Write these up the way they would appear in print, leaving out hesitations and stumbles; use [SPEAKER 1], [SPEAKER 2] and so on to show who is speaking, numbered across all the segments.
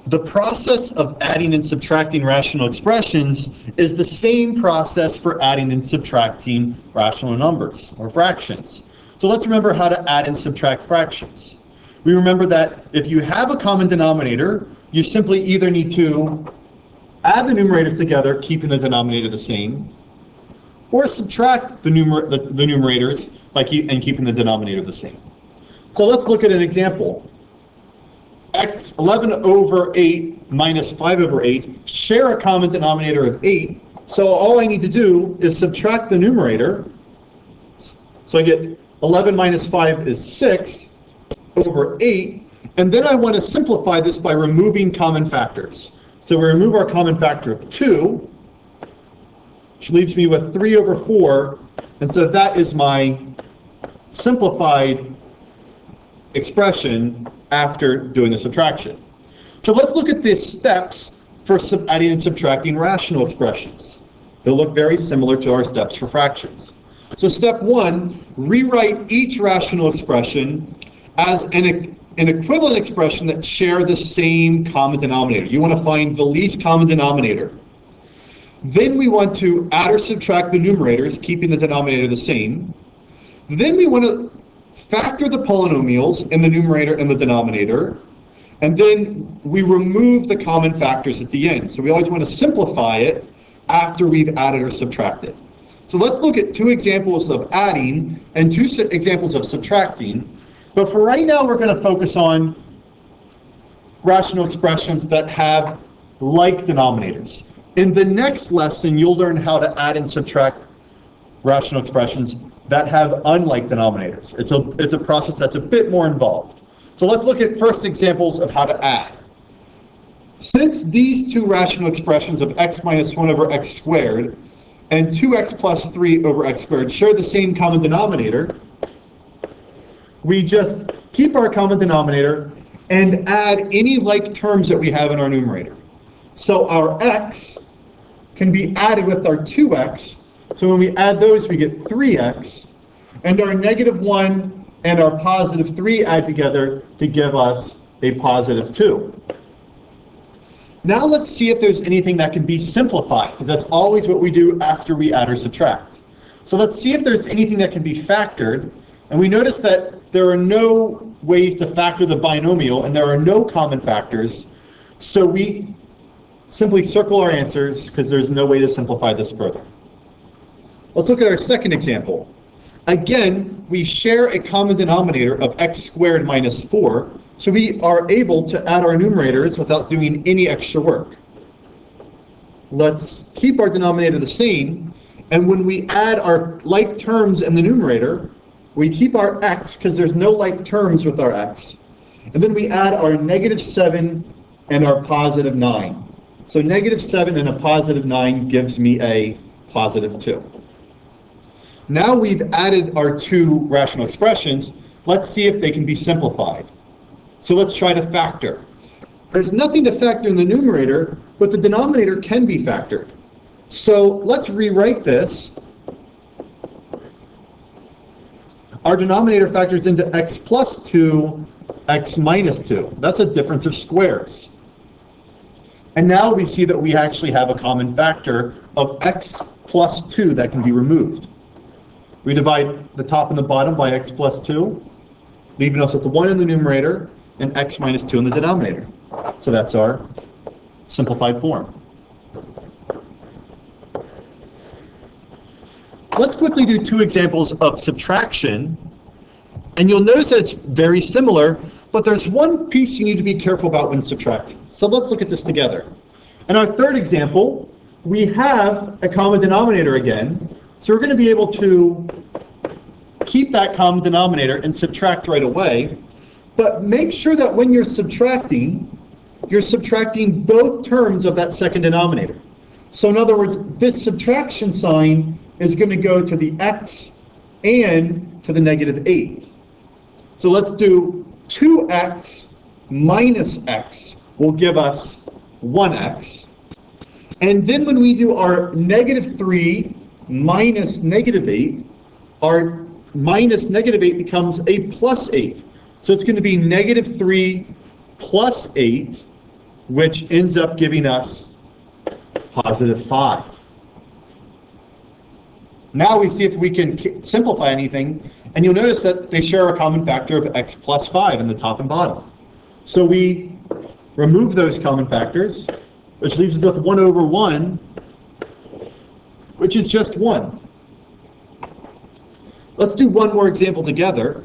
[SPEAKER 1] the process of adding and subtracting rational expressions is the same process for adding and subtracting rational numbers or fractions. So let's remember how to add and subtract fractions. We remember that if you have a common denominator, you simply either need to add the numerators together, keeping the denominator the same, or subtract the numerators and keeping the denominator the same. So let's look at an example. 11 over 8 minus 5 over 8 share a common denominator of 8. So all I need to do is subtract the numerator. So I get 11 minus 5 is 6 over 8. And then I want to simplify this by removing common factors. So we remove our common factor of 2, which leaves me with 3 over 4. And so that is my simplified expression after doing the subtraction. So let's look at the steps for adding and subtracting rational expressions. They'll look very similar to our steps for fractions. So step 1, rewrite each rational expression as an equivalent expression that share the same common denominator. You want to find the least common denominator. Then we want to add or subtract the numerators, keeping the denominator the same. Then we want to factor the polynomials in the numerator and the denominator, and then we remove the common factors at the end. So we always want to simplify it after we've added or subtracted. So let's look at 2 examples of adding and 2 examples of subtracting. But for right now, we're going to focus on rational expressions that have like denominators. In the next lesson, you'll learn how to add and subtract rational expressions that have unlike denominators. It's a process that's a bit more involved. So let's look at first examples of how to add. Since these 2 rational expressions of x minus 1 over x squared and 2x plus 3 over x squared share the same common denominator, we just keep our common denominator and add any like terms that we have in our numerator. So our x can be added with our 2x. So when we add those, we get 3x, and our negative 1 and our positive 3 add together to give us a positive 2. Now let's see if there's anything that can be simplified, because that's always what we do after we add or subtract. So let's see if there's anything that can be factored, and we notice that there are no ways to factor the binomial, and there are no common factors, so we simply circle our answers because there's no way to simplify this further. Let's look at our second example. Again, we share a common denominator of x squared minus 4, so we are able to add our numerators without doing any extra work. Let's keep our denominator the same, and when we add our like terms in the numerator, we keep our x because there's no like terms with our x, and then we add our negative 7 and our positive 9. So negative 7 and a positive 9 gives me a positive 2. Now we've added our 2 rational expressions, let's see if they can be simplified. So let's try to factor. There's nothing to factor in the numerator, but the denominator can be factored. So let's rewrite this. Our denominator factors into x plus 2, x minus 2. That's a difference of squares. And now we see that we actually have a common factor of x plus 2 that can be removed. We divide the top and the bottom by x plus 2, leaving us with the 1 in the numerator and x minus 2 in the denominator. So that's our simplified form. Let's quickly do 2 examples of subtraction. And you'll notice that it's very similar, but there's one piece you need to be careful about when subtracting. So let's look at this together. In our third example, we have a common denominator again. So we're going to be able to keep that common denominator and subtract right away. But make sure that when you're subtracting both terms of that second denominator. So in other words, this subtraction sign is going to go to the x and to the negative 8. So let's do 2x minus x will give us 1x. And then when we do our negative 3 minus negative 8, our minus negative 8 becomes a plus 8. So it's going to be negative 3 plus 8 which ends up giving us positive 5. Now we see if we can simplify anything, and you'll notice that they share a common factor of x plus 5 in the top and bottom. So we remove those common factors, which leaves us with 1 over 1, which is just 1. Let's do one more example together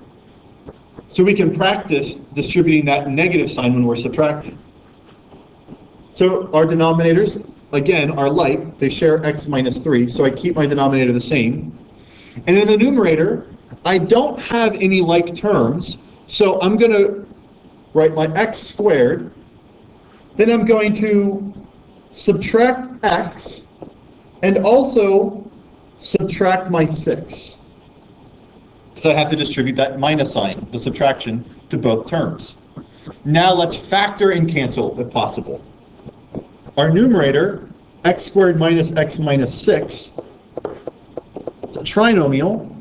[SPEAKER 1] so we can practice distributing that negative sign when we're subtracting. So our denominators, again, are like. They share x minus 3, so I keep my denominator the same. And in the numerator, I don't have any like terms, so I'm going to write my x squared. Then I'm going to subtract x and also subtract my 6. So I have to distribute that minus sign, the subtraction, to both terms. Now let's factor and cancel if possible. Our numerator, x squared minus x minus 6, it's a trinomial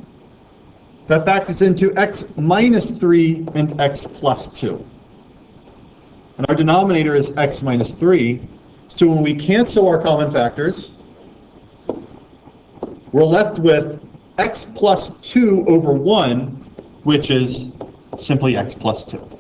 [SPEAKER 1] that factors into x minus 3 and x plus 2. And our denominator is x minus 3, so when we cancel our common factors, we're left with x plus 2 over 1, which is simply x plus 2.